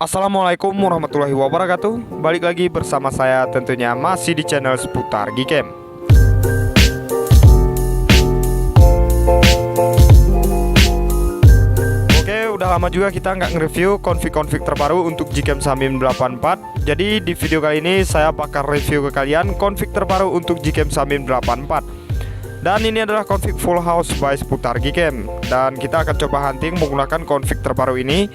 Assalamualaikum warahmatullahi wabarakatuh. Balik lagi bersama saya tentunya masih di channel seputar Gcam. Oke, udah lama juga kita nggak nge-review config-config terbaru untuk Gcam Samim 84. Jadi di video kali ini saya bakal review ke kalian config terbaru untuk Gcam Samim 84. Dan ini adalah config full house by seputar Gcam. Dan kita akan coba hunting menggunakan config terbaru ini.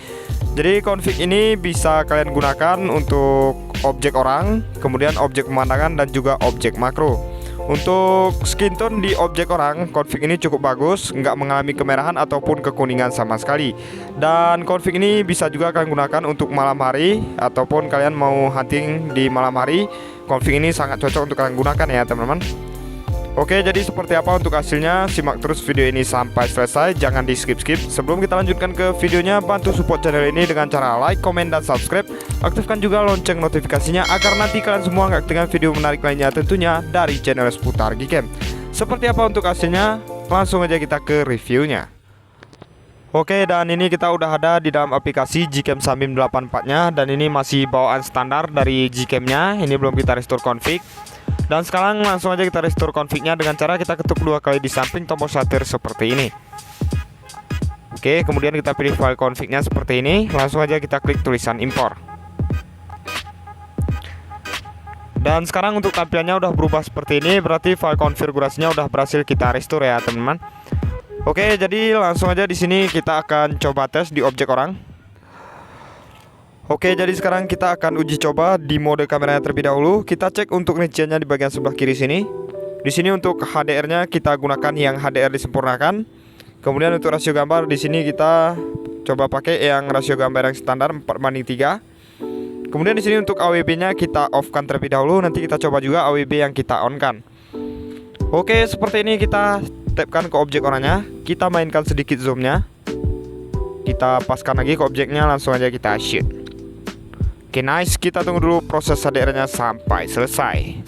Jadi config ini bisa kalian gunakan untuk objek orang, kemudian objek pemandangan dan juga objek makro. Untuk skin tone di objek orang, config ini cukup bagus, nggak mengalami kemerahan ataupun kekuningan sama sekali. Dan config ini bisa juga kalian gunakan untuk malam hari ataupun kalian mau hunting di malam hari. Config ini sangat cocok untuk kalian gunakan ya teman-teman. Oke, jadi seperti apa untuk hasilnya? Simak terus video ini sampai selesai, jangan di skip-skip. Sebelum kita lanjutkan ke videonya, bantu support channel ini dengan cara like, komen, dan subscribe. Aktifkan juga lonceng notifikasinya agar nanti kalian semua nggak ketinggalan video menarik lainnya tentunya dari channel seputar Gcam. Seperti apa untuk hasilnya? Langsung aja kita ke reviewnya. Oke, dan ini kita udah ada di dalam aplikasi Gcam Samim 84-nya. Dan ini masih bawaan standar dari Gcam-nya. Ini belum kita restore config. Dan sekarang langsung aja kita restore config-nya dengan cara kita ketuk dua kali di samping tombol shutter seperti ini. Oke, kemudian kita pilih file config-nya seperti ini. Langsung aja kita klik tulisan import. Dan sekarang untuk tampilannya udah berubah seperti ini, berarti file konfigurasinya udah berhasil kita restore ya teman-teman. Oke, jadi langsung aja di sini kita akan coba tes di objek orang. Oke, jadi sekarang kita akan uji coba di mode kameranya terlebih dahulu. Kita cek untuk rinciannya di bagian sebelah kiri sini. Di sini untuk HDR-nya kita gunakan yang HDR disempurnakan. Kemudian untuk rasio gambar di sini kita coba pakai yang rasio gambar yang standar 4:3. Kemudian di sini untuk AWB-nya kita off-kan terlebih dahulu. Nanti kita coba juga AWB yang kita on-kan. Oke, seperti ini kita tap-kan ke objek orangnya. Kita mainkan sedikit zoom-nya. Kita paskan lagi ke objeknya, langsung aja kita shoot. Oke, nice, kita tunggu dulu proses HDR-nya sampai selesai.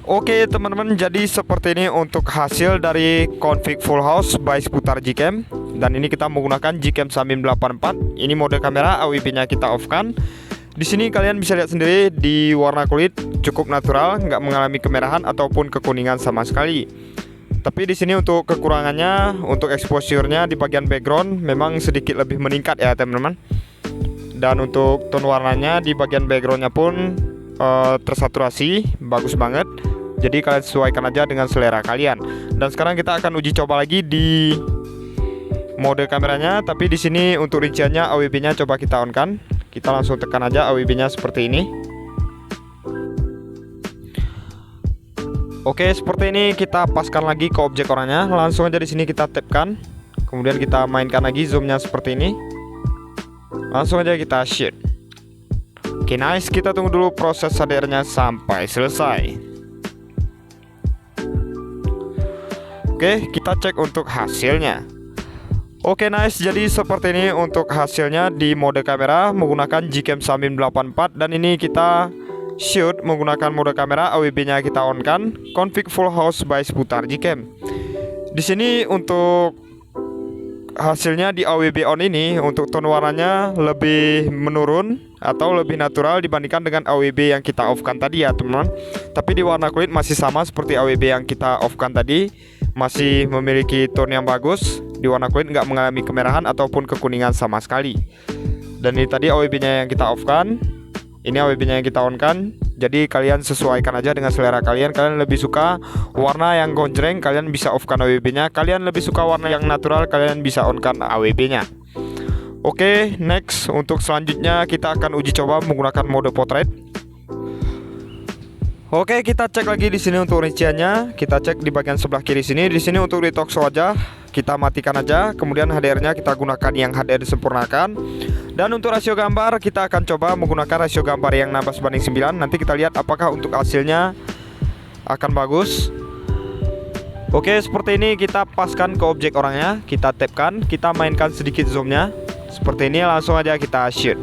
Oke teman-teman, jadi seperti ini untuk hasil dari config full house by seputar Gcam. Dan ini kita menggunakan Gcam Samim 84. Ini mode kamera, AWB-nya kita off-kan. Di sini kalian bisa lihat sendiri di warna kulit cukup natural, nggak mengalami kemerahan ataupun kekuningan sama sekali. Tapi di sini untuk kekurangannya, untuk exposure-nya di bagian background memang sedikit lebih meningkat ya teman-teman. Dan untuk tone warnanya di bagian backgroundnya pun tersaturasi, bagus banget. Jadi kalian sesuaikan aja dengan selera kalian. Dan sekarang kita akan uji coba lagi di mode kameranya. Tapi di sini untuk rinciannya AWB-nya coba kita on-kan. Kita langsung tekan aja AWB-nya seperti ini. Oke, seperti ini kita paskan lagi ke objek orangnya. Langsung aja di sini kita tap-kan. Kemudian kita mainkan lagi zoom-nya seperti ini. Langsung aja kita shoot. Oke, nice, kita tunggu dulu proses HDR-nya sampai selesai. Oke, kita cek untuk hasilnya. Oke, nice, jadi seperti ini untuk hasilnya di mode kamera menggunakan Gcam Samim 84. Dan ini kita shoot menggunakan mode kamera, AWB-nya kita on-kan, config full house by seputar Gcam. Di sini untuk hasilnya di AWB on ini, untuk tone warnanya lebih menurun atau lebih natural dibandingkan dengan AWB yang kita off-kan tadi ya teman-teman. Tapi di warna kulit masih sama seperti AWB yang kita off-kan tadi, masih memiliki tone yang bagus. Di warna kulit nggak mengalami kemerahan ataupun kekuningan sama sekali. Dan ini tadi AWB-nya yang kita off-kan. Ini AWB-nya yang kita on-kan. Jadi kalian sesuaikan aja dengan selera kalian. Kalian lebih suka warna yang gonjreng, kalian bisa off-kan AWB-nya. Kalian lebih suka warna yang natural, kalian bisa on-kan AWB-nya. Oke, next untuk selanjutnya kita akan uji coba menggunakan mode portrait. Oke, kita cek lagi di sini untuk rinciannya. Kita cek di bagian sebelah kiri sini. Di sini untuk detox wajah kita matikan aja. Kemudian HDR-nya kita gunakan yang HDR disempurnakan. Dan untuk rasio gambar kita akan coba menggunakan rasio gambar yang 16:9. Nanti kita lihat apakah untuk hasilnya akan bagus. Oke, seperti ini kita paskan ke objek orangnya. Kita tap-kan, kita mainkan sedikit zoom-nya. Seperti ini, langsung aja kita shoot.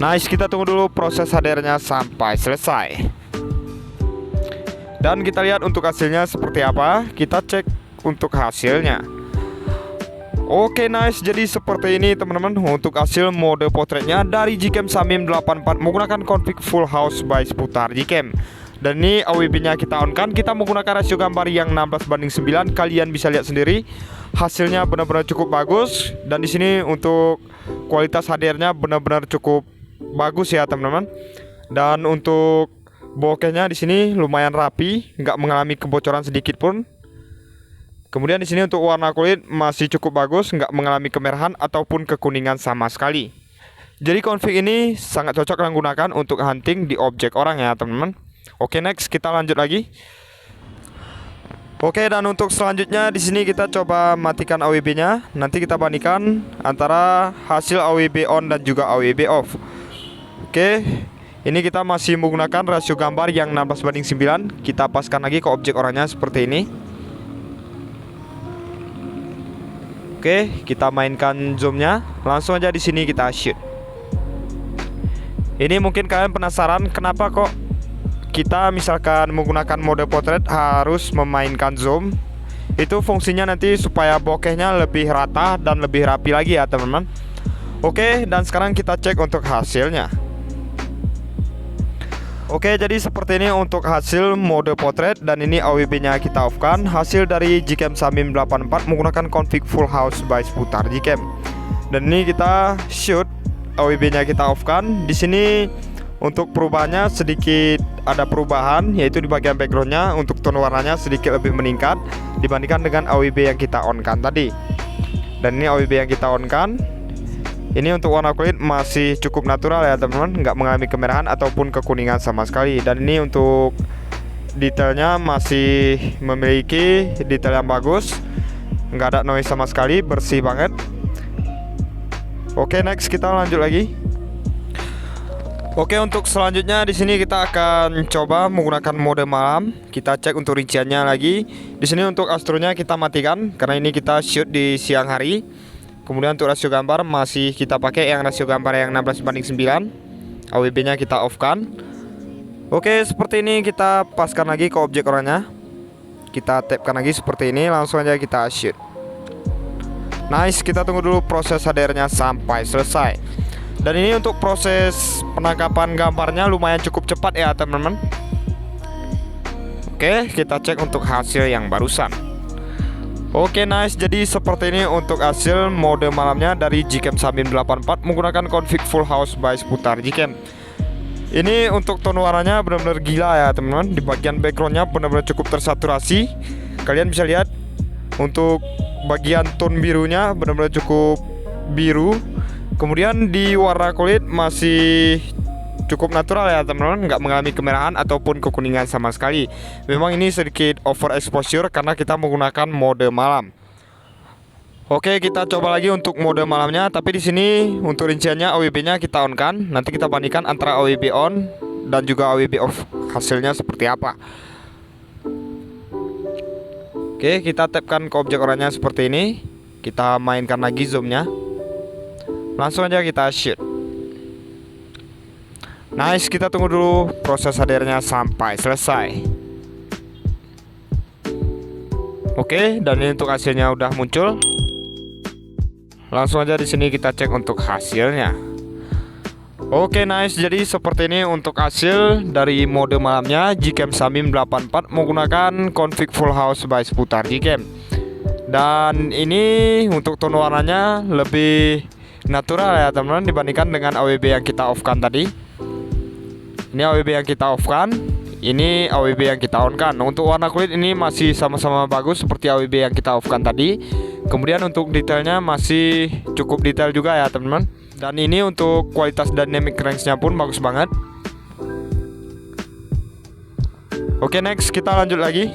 Nice, kita tunggu dulu proses HDR-nya sampai selesai. Dan kita lihat untuk hasilnya seperti apa. Kita cek untuk hasilnya. Oke, nice. Jadi seperti ini teman-teman untuk hasil mode potretnya dari Gcam Samim 84 menggunakan config full house by seputar Gcam. Dan ini AWB-nya kita on kan. Kita menggunakan rasio gambar yang 16:9. Kalian bisa lihat sendiri hasilnya benar-benar cukup bagus. Dan di sini untuk kualitas HDR-nya benar-benar cukup bagus ya teman-teman. Dan untuk bokehnya di sini lumayan rapi, nggak mengalami kebocoran sedikit pun. Kemudian di sini untuk warna kulit masih cukup bagus, nggak mengalami kemerahan ataupun kekuningan sama sekali. Jadi config ini sangat cocok digunakan untuk hunting di objek orang ya teman-teman. Oke, next kita lanjut lagi. Oke, dan untuk selanjutnya di sini kita coba matikan AWB-nya. Nanti kita bandingkan antara hasil AWB on dan juga AWB off. Oke, ini kita masih menggunakan rasio gambar yang 16:9. Kita paskan lagi ke objek orangnya seperti ini. Oke, kita mainkan zoomnya. Langsung aja di sini kita shoot. Ini mungkin kalian penasaran kenapa kok kita misalkan menggunakan mode portrait harus memainkan zoom. Itu fungsinya nanti supaya bokehnya lebih rata dan lebih rapi lagi ya teman-teman. Oke, dan sekarang kita cek untuk hasilnya. Oke, jadi seperti ini untuk hasil mode portrait. Dan ini AWB-nya kita off kan. Hasil dari Gcam Samim 84 menggunakan config full house by seputar Gcam. Dan ini kita shoot, AWB-nya kita off kan. Di sini untuk perubahannya sedikit ada perubahan, yaitu di bagian backgroundnya untuk tone warnanya sedikit lebih meningkat dibandingkan dengan AWB yang kita on kan tadi. Dan ini AWB yang kita on kan. Ini untuk warna kulit masih cukup natural ya teman-teman, nggak mengalami kemerahan ataupun kekuningan sama sekali. Dan ini untuk detailnya masih memiliki detail yang bagus, nggak ada noise sama sekali, bersih banget. Oke, next kita lanjut lagi. Oke, untuk selanjutnya di sini kita akan coba menggunakan mode malam. Kita cek untuk rinciannya lagi. Di sini untuk astronya kita matikan karena ini kita shoot di siang hari. Kemudian untuk rasio gambar masih kita pakai yang rasio gambar yang 16:9. AWB-nya kita off kan. Oke, seperti ini kita paskan lagi ke objek orangnya. Kita tapkan lagi seperti ini, langsung aja kita shoot. Nice, kita tunggu dulu proses HDR-nya sampai selesai. Dan ini untuk proses penangkapan gambarnya lumayan cukup cepat ya teman-teman. Oke, kita cek untuk hasil yang barusan. Oke, nice. Jadi seperti ini untuk hasil mode malamnya dari Gcam Samim 84 menggunakan config full house by seputar Gcam. Ini untuk tone warnanya benar-benar gila ya teman-teman. Di bagian backgroundnya benar-benar cukup tersaturasi. Kalian bisa lihat untuk bagian tone birunya benar-benar cukup biru. Kemudian di warna kulit masih cukup natural ya teman-teman, nggak mengalami kemerahan ataupun kekuningan sama sekali. Memang ini sedikit overexposure karena kita menggunakan mode malam. Oke, kita coba lagi untuk mode malamnya. Tapi di sini untuk rinciannya AWB-nya kita on kan. Nanti kita bandingkan antara AWB on dan juga AWB off, hasilnya seperti apa. Oke, kita tapkan ke objek orangnya seperti ini. Kita mainkan lagi zoomnya. Langsung aja kita shoot. Nice, kita tunggu dulu proses HDR-nya sampai selesai. Oke, dan ini untuk hasilnya udah muncul. Langsung aja di sini kita cek untuk hasilnya. Oke, nice. Jadi seperti ini untuk hasil dari mode malamnya Gcam Samim 84 menggunakan config full house by seputar Gcam. Dan ini untuk tone warnanya lebih natural ya teman-teman dibandingkan dengan AWB yang kita off kan tadi. Ini AWB yang kita off kan, ini AWB yang kita on kan. Untuk warna kulit ini masih sama-sama bagus seperti AWB yang kita off kan tadi. Kemudian untuk detailnya masih cukup detail juga ya teman-teman. Dan ini untuk kualitas dynamic range-nya pun bagus banget. Oke, next kita lanjut lagi.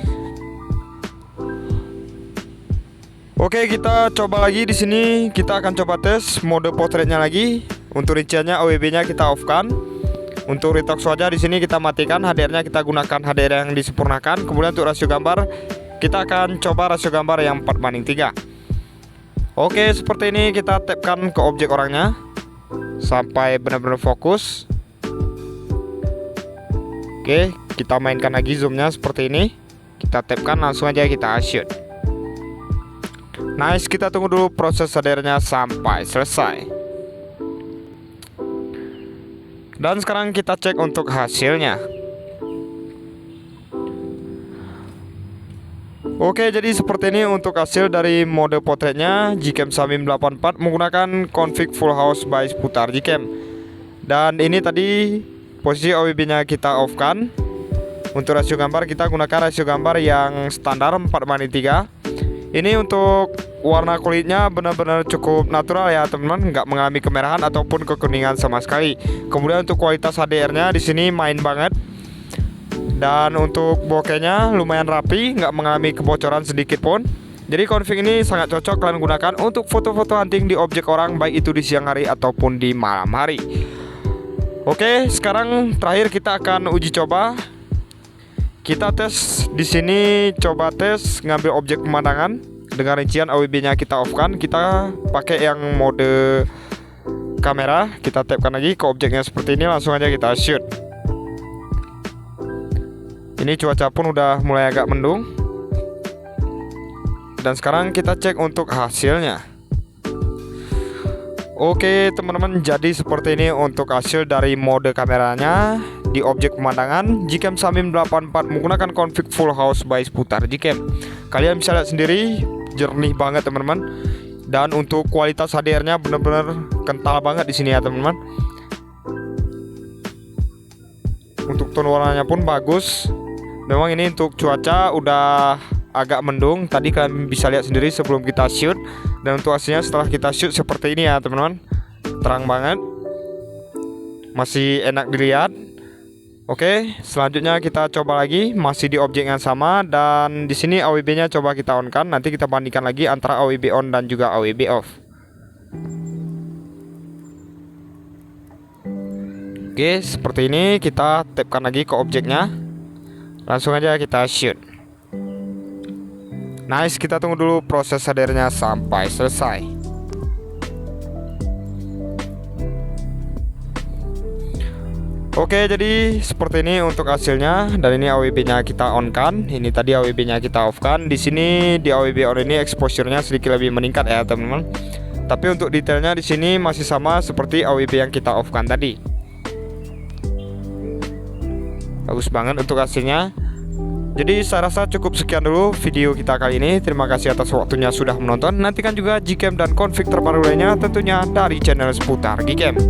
Oke, kita coba lagi di sini. Kita akan coba tes mode portraitnya lagi. Untuk rinciannya AWB-nya kita off kan. Untuk retouch wajah di sini kita matikan, HDR-nya kita gunakan HDR yang disempurnakan. Kemudian untuk rasio gambar kita akan coba rasio gambar yang 4:3. Oke, seperti ini kita tapkan ke objek orangnya sampai benar-benar fokus. Oke, Kita mainkan lagi zoomnya seperti ini. Kita tapkan, langsung aja kita shoot. Nice, kita tunggu dulu proses HDR-nya sampai selesai. Dan sekarang kita cek untuk hasilnya. Oke, jadi seperti ini untuk hasil dari mode potretnya Gcam Samim 84 menggunakan config full house by seputar Gcam. Dan ini tadi posisi OBB-nya kita off kan. Untuk rasio gambar kita gunakan rasio gambar yang standar 4:3. Ini untuk warna kulitnya benar-benar cukup natural ya teman-teman, nggak mengalami kemerahan ataupun kekuningan sama sekali. Kemudian untuk kualitas HDR-nya di sini main banget. Dan untuk bokehnya lumayan rapi, nggak mengalami kebocoran sedikit pun. Jadi config ini sangat cocok kalian gunakan untuk foto-foto hunting di objek orang, baik itu di siang hari ataupun di malam hari. Oke, sekarang terakhir kita akan uji coba. Kita tes di sini, coba tes ngambil objek pemandangan dengan rincian AWB-nya kita off kan. Kita pakai yang mode kamera. Kita tapkan lagi ke objeknya seperti ini, langsung aja kita shoot. Ini cuaca pun udah mulai agak mendung. Dan sekarang kita cek untuk hasilnya. Oke teman-teman, jadi seperti ini untuk hasil dari mode kameranya di objek pemandangan Gcam Samim 84 menggunakan config full house by seputar Gcam. Kalian bisa lihat sendiri, jernih banget teman-teman. Dan untuk kualitas HDR-nya benar-benar kental banget di sini ya teman-teman. Untuk tone warnanya pun bagus. Memang ini untuk cuaca udah agak mendung. Tadi kalian bisa lihat sendiri sebelum kita shoot. Dan untuk hasilnya setelah kita shoot seperti ini ya teman-teman. Terang banget, masih enak dilihat. Oke, selanjutnya kita coba lagi, masih di objek yang sama. Dan di sini AWB-nya coba kita on kan. Nanti kita bandingkan lagi antara AWB on dan juga AWB off. Oke, seperti ini. Kita tapkan lagi ke objeknya, langsung aja kita shoot. Nice, kita tunggu dulu proses HDR-nya sampai selesai. Oke, jadi seperti ini untuk hasilnya. Dan ini AWB-nya kita on kan. Ini tadi AWB-nya kita off kan. Di sini di AWB on ini exposure-nya sedikit lebih meningkat ya teman-teman. Tapi untuk detailnya di sini masih sama seperti AWB yang kita off kan tadi. Bagus banget untuk hasilnya. Jadi saya rasa cukup sekian dulu video kita kali ini. Terima kasih atas waktunya sudah menonton. Nantikan juga Gcam dan config terbaru lainnya tentunya dari channel seputar Gcam.